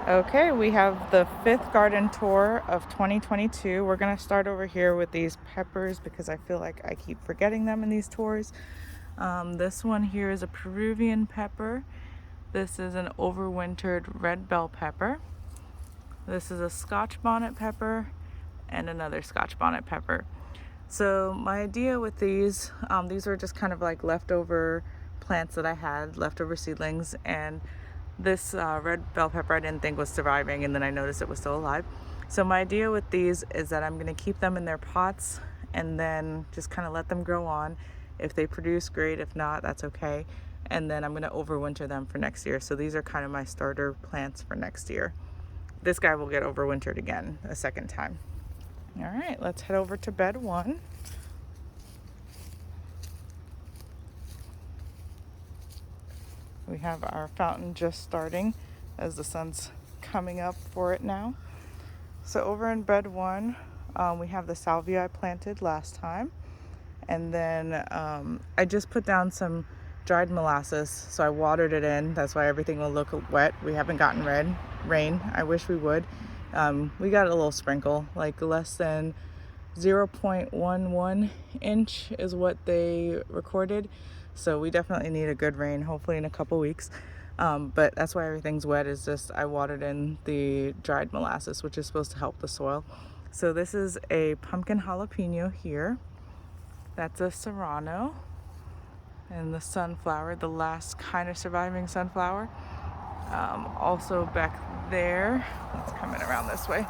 Okay, we have the fifth garden tour of 2022. We're going to start over here with these peppers because I feel like I keep forgetting them in these tours. This one here is a Peruvian pepper. This is an overwintered red bell pepper. This is a Scotch bonnet pepper and another Scotch bonnet pepper. So my idea with these were just kind of like leftover plants that I had, leftover seedlings, and this red bell pepper I didn't think was surviving, and then I noticed it was still alive. So my idea with these is that I'm going to keep them in their pots and then just kind of let them grow on. If they produce, great. If not, that's okay. And then I'm going to overwinter them for next year. So these are kind of my starter plants for next year. This guy will get overwintered again a second time. All right, let's head over to bed one. We have our fountain just starting as the sun's coming up for it now. So over in bed one, we have the salvia I planted last time. And then I just put down some dried molasses, so I watered it in. That's why everything will look wet. We haven't gotten rain. I wish we would. We got a little sprinkle, like less than 0.11 inch is what they recorded. So we definitely need a good rain, hopefully in a couple weeks. But that's why everything's wet, is just I watered in the dried molasses, which is supposed to help the soil. So this is a pumpkin jalapeno here. That's a serrano. And the sunflower, the last kind of surviving sunflower. Also back there, let's come in around this way.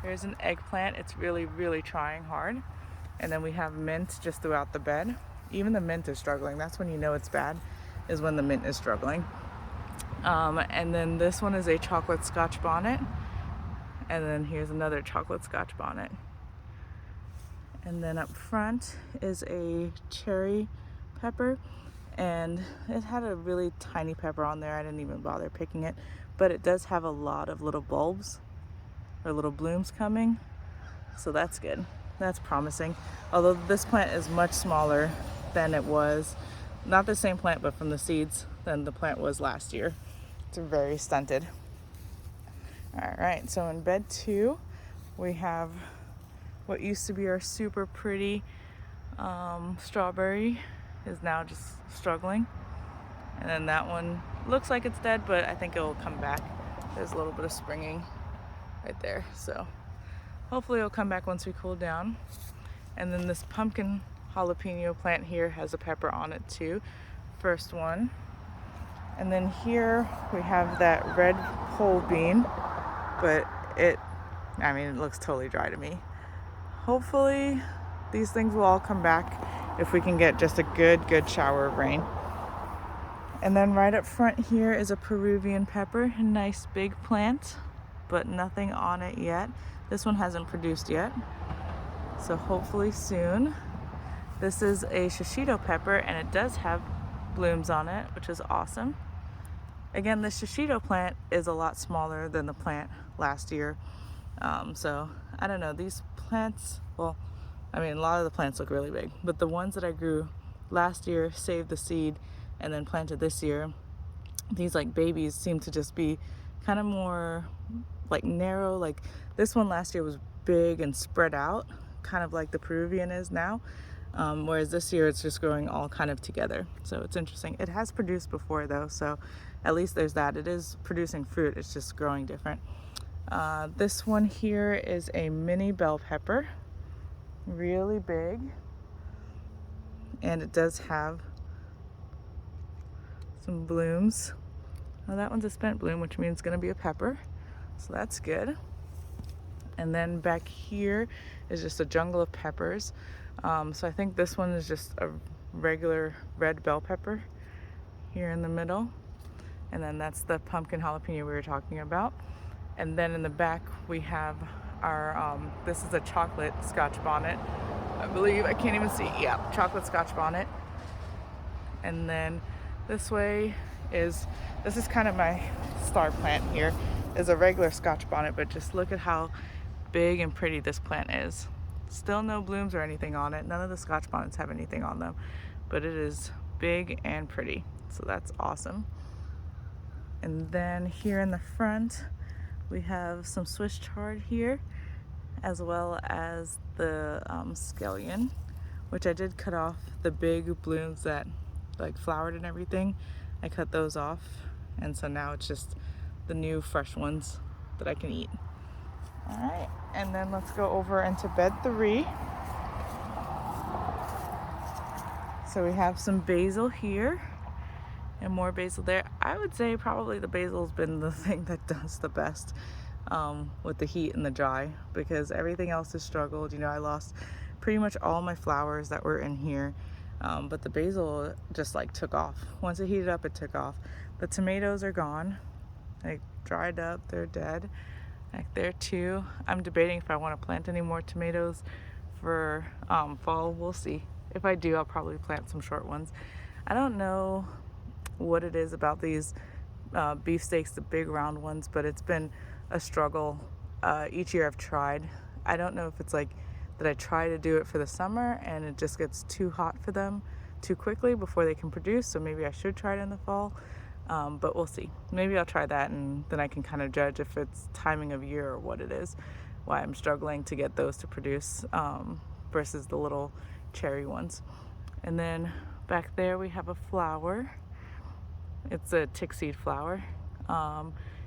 There's an eggplant. It's really, really trying hard. And then we have mint just throughout the bed. Even the mint is struggling. That's when you know it's bad, is when the mint is struggling. And then this one is a chocolate Scotch bonnet. And then here's another chocolate Scotch bonnet. And then up front is a cherry pepper. And it had a really tiny pepper on there. I didn't even bother picking it. But it does have a lot of little bulbs or little blooms coming. So that's good. That's promising. Although this plant is much smaller than it was. Not the same plant, but from the seeds than the plant was last year. It's very stunted. All right, so in bed two, we have what used to be our super pretty strawberry is now just struggling. And then that one looks like it's dead, but I think it will come back. There's a little bit of springing right there. So hopefully it'll come back once we cool down. And then this pumpkin jalapeno plant here has a pepper on it too. First one. And then here we have that red pole bean, but it looks totally dry to me. Hopefully these things will all come back if we can get just a good shower of rain. And then right up front here is a Peruvian pepper, a nice big plant, but nothing on it yet. This one hasn't produced yet, so hopefully soon. This is a shishito pepper, and it does have blooms on it, which is awesome. Again, the shishito plant is a lot smaller than the plant last year. So I don't know, these plants, a lot of the plants look really big, but the ones that I grew last year, saved the seed, and then planted this year, these like babies seem to just be kind of more like narrow. Like this one last year was big and spread out, kind of like the Peruvian is now. Whereas this year it's just growing all kind of together. So it's interesting. It has produced before though, so at least there's that. It is producing fruit, it's just growing different. This one here is a mini bell pepper, really big, and it does have some blooms. Now that one's a spent bloom, which means it's going to be a pepper, so that's good. And then back here is just a jungle of peppers. So I think this one is just a regular red bell pepper here in the middle. And then that's the pumpkin jalapeno we were talking about. And then in the back we have our, this is a chocolate Scotch bonnet. I believe, I can't even see, yeah, chocolate Scotch bonnet. And then this way this is kind of my star plant here, is a regular Scotch bonnet, but just look at how big and pretty this plant is. Still no blooms or anything on it. None of the Scotch bonnets have anything on them, but it is big and pretty, so that's awesome. And then here in the front, we have some Swiss chard here, as well as the scallion, which I did cut off the big blooms that like flowered and everything. I cut those off, and so now it's just the new fresh ones that I can eat. All right, and then let's go over into bed 3. So we have some basil here and more basil there. I would say probably the basil's been the thing that does the best with the heat and the dry, because everything else has struggled. You know, I lost pretty much all my flowers that were in here, but the basil just like took off. Once it heated up, it took off. The tomatoes are gone, like dried up, they're dead. Like there too. I'm debating if I want to plant any more tomatoes for fall. We'll see. If I do, I'll probably plant some short ones. I don't know what it is about these beefsteaks, the big round ones, but it's been a struggle each year I've tried. I don't know if it's like that I try to do it for the summer and it just gets too hot for them too quickly before they can produce, so maybe I should try it in the fall. But we'll see. Maybe I'll try that, and then I can kind of judge if it's timing of year or what it is, why I'm struggling to get those to produce versus the little cherry ones. And then back there we have a flower. It's a tick seed flower.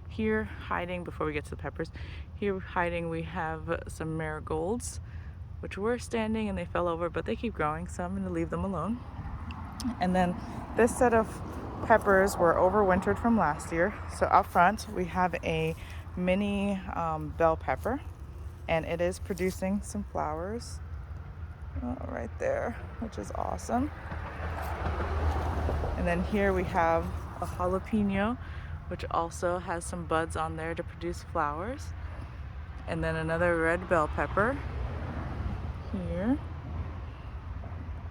Here hiding, before we get to the peppers, here hiding we have some marigolds, which were standing and they fell over, but they keep growing, so I'm going to leave them alone. And then this set of peppers were overwintered from last year. So up front we have a mini bell pepper, and it is producing some flowers right there, which is awesome. And then here we have a jalapeno, which also has some buds on there to produce flowers. And then another red bell pepper here.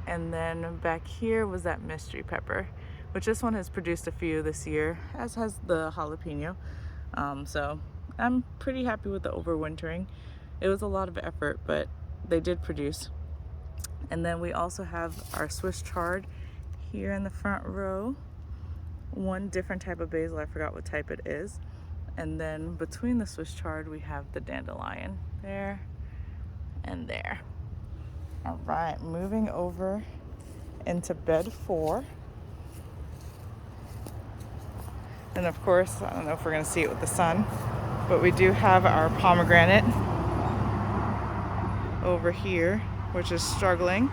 And then back here was that mystery pepper, which this one has produced a few this year, as has the jalapeno. So I'm pretty happy with the overwintering. It was a lot of effort, but they did produce. And then we also have our Swiss chard here in the front row. One different type of basil, I forgot what type it is. And then between the Swiss chard, we have the dandelion there and there. All right, moving over into bed 4. And of course, I don't know if we're gonna see it with the sun, but we do have our pomegranate over here, which is struggling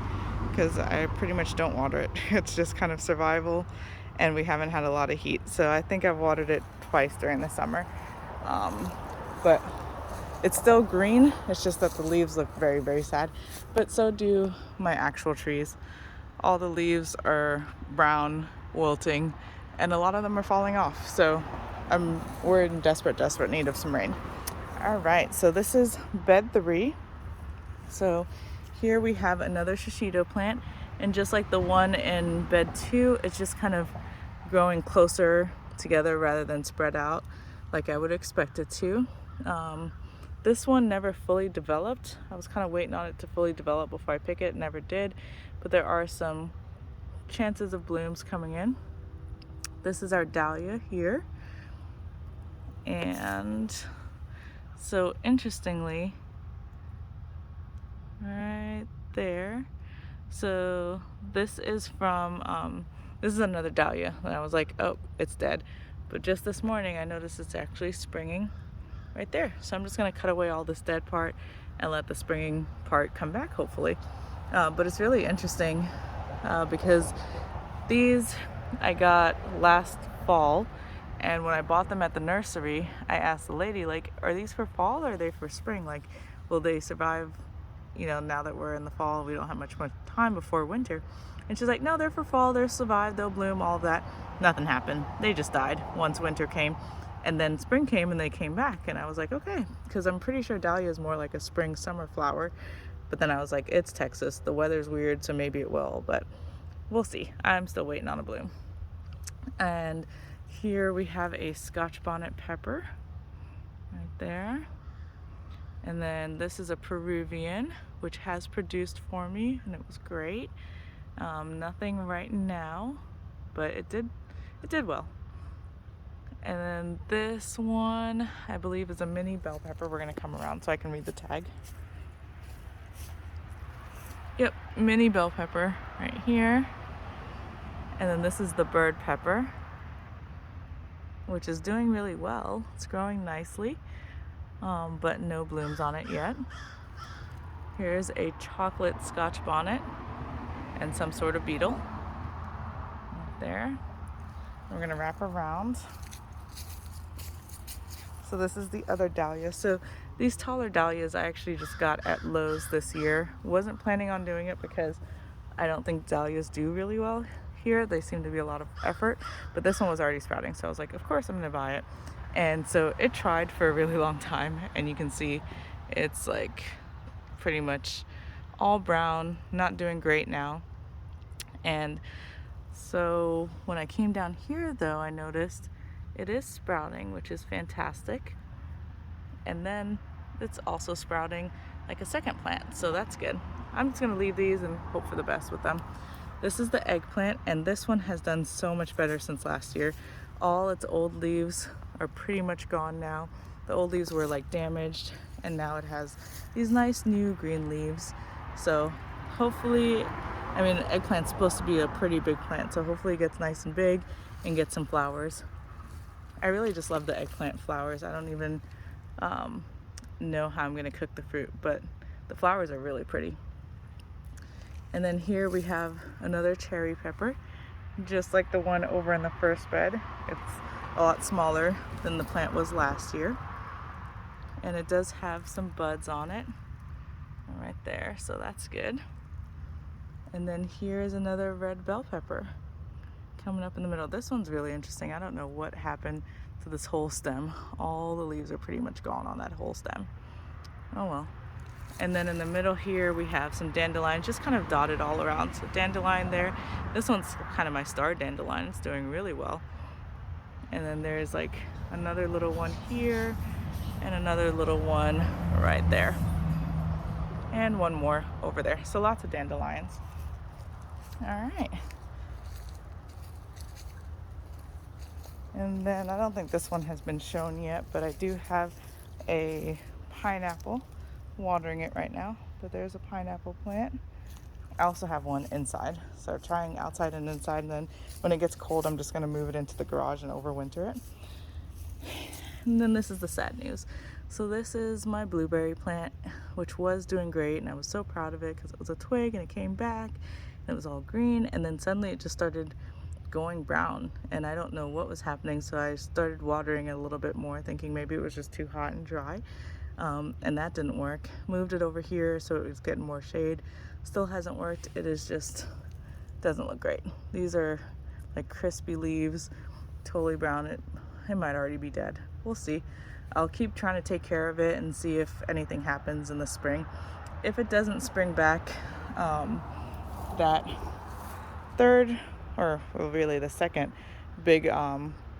because I pretty much don't water it. It's just kind of survival, and we haven't had a lot of heat. So I think I've watered it twice during the summer. But it's still green. It's just that the leaves look very, very sad. But so do my actual trees. All the leaves are brown, wilting, and a lot of them are falling off. So we're in desperate need of some rain. All right, so this is bed 3. So here we have another shishito plant, and just like the one in bed 2, it's just kind of growing closer together rather than spread out like I would expect it to. This one never fully developed. I was kind of waiting on it to fully develop before I pick it. Never did, but there are some chances of blooms coming in. This is our dahlia here. And so interestingly, right there, so this is from this is another dahlia, and I was like, oh, it's dead. But just this morning I noticed it's actually springing right there. So I'm just gonna cut away all this dead part and let the springing part come back, hopefully. But it's really interesting because these I got last fall, and when I bought them at the nursery, I asked the lady, like, are these for fall or are they for spring? Like, will they survive, you know, now that we're in the fall, we don't have much more time before winter? And she's like, no, they're for fall, they'll survive, they'll bloom, all of that. Nothing happened. They just died once winter came. And then spring came and they came back. And I was like, okay, because I'm pretty sure dahlia is more like a spring summer flower. But then I was like, it's Texas, the weather's weird, so maybe it will, but we'll see. I'm still waiting on a bloom. And here we have a Scotch bonnet pepper right there. And then this is a Peruvian, which has produced for me, and it was great. Nothing right now, but it did well. And then this one, I believe, is a mini bell pepper. We're gonna come around so I can read the tag. Yep, mini bell pepper right here. And then this is the bird pepper, which is doing really well. It's growing nicely, but no blooms on it yet. Here's a chocolate scotch bonnet and some sort of beetle right there. We're gonna wrap around. So this is the other dahlia. So these taller dahlias I actually just got at Lowe's this year. Wasn't planning on doing it because I don't think dahlias do really well here. They seem to be a lot of effort, but this one was already sprouting, so I was like, of course I'm gonna buy it. And so it tried for a really long time, and you can see it's like pretty much all brown, not doing great now. And so when I came down here though, I noticed it is sprouting, which is fantastic. And then it's also sprouting like a second plant, so that's good. I'm just gonna leave these and hope for the best with them. This is the eggplant, and this one has done so much better since last year. All its old leaves are pretty much gone now. The old leaves were like damaged, and now it has these nice new green leaves. So hopefully, I mean, eggplant's supposed to be a pretty big plant, so hopefully it gets nice and big and gets some flowers. I really just love the eggplant flowers. I don't even know how I'm gonna cook the fruit, but the flowers are really pretty. And then here we have another cherry pepper, just like the one over in the first bed. It's a lot smaller than the plant was last year. And it does have some buds on it right there, so that's good. And then here's another red bell pepper coming up in the middle. This one's really interesting. I don't know what happened to this whole stem. All the leaves are pretty much gone on that whole stem. Oh well. And then in the middle here we have some dandelions just kind of dotted all around. So dandelion there. This one's kind of my star dandelion. It's doing really well. And then there's like another little one here and another little one right there. And one more over there. So lots of dandelions. All right. And then I don't think this one has been shown yet, but I do have a pineapple, watering it right now, but there's a pineapple plant. I also have one inside, so trying outside and inside, and then when it gets cold I'm just going to move it into the garage and overwinter it. And then this is the sad news. So this is my blueberry plant, which was doing great, and I was so proud of it because it was a twig and it came back and it was all green, and then suddenly it just started going brown, and I don't know what was happening, so I started watering it a little bit more, thinking maybe it was just too hot and dry. And that didn't work. Moved it over here so it was getting more shade. Still hasn't worked. It is just doesn't look great. These are like crispy leaves, totally brown. It might already be dead. We'll see. I'll keep trying to take care of it and see if anything happens in the spring. If it doesn't spring back, that third, or well, really the second big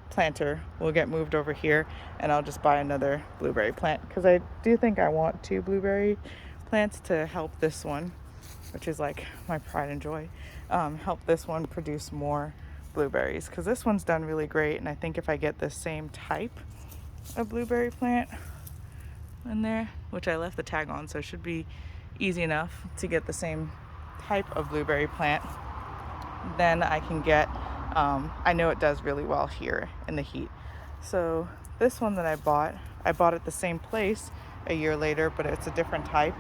planter will get moved over here, and I'll just buy another blueberry plant because I do think I want 2 blueberry plants to help this one, which is like my pride and joy, help this one produce more blueberries, because this one's done really great. And I think if I get the same type of blueberry plant in there, which I left the tag on, so it should be easy enough to get the same type of blueberry plant, then I can get I know it does really well here in the heat. So this one that I bought at the same place a year later, but it's a different type,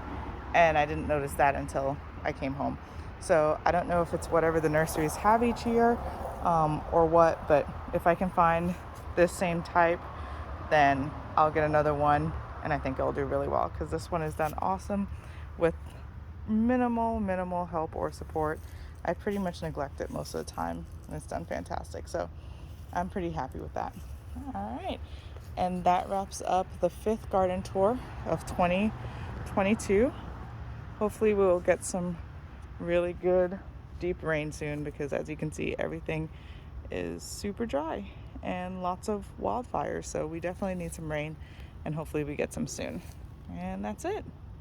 and I didn't notice that until I came home. So I don't know if it's whatever the nurseries have each year or what, but if I can find this same type, then I'll get another one, and I think it'll do really well, because this one is done awesome with minimal help or support. I pretty much neglect it most of the time, and it's done fantastic. So I'm pretty happy with that. All right. And that wraps up the 5th garden tour of 2022. Hopefully we'll get some really good deep rain soon, because as you can see, everything is super dry and lots of wildfires. So we definitely need some rain, and hopefully we get some soon. And that's it.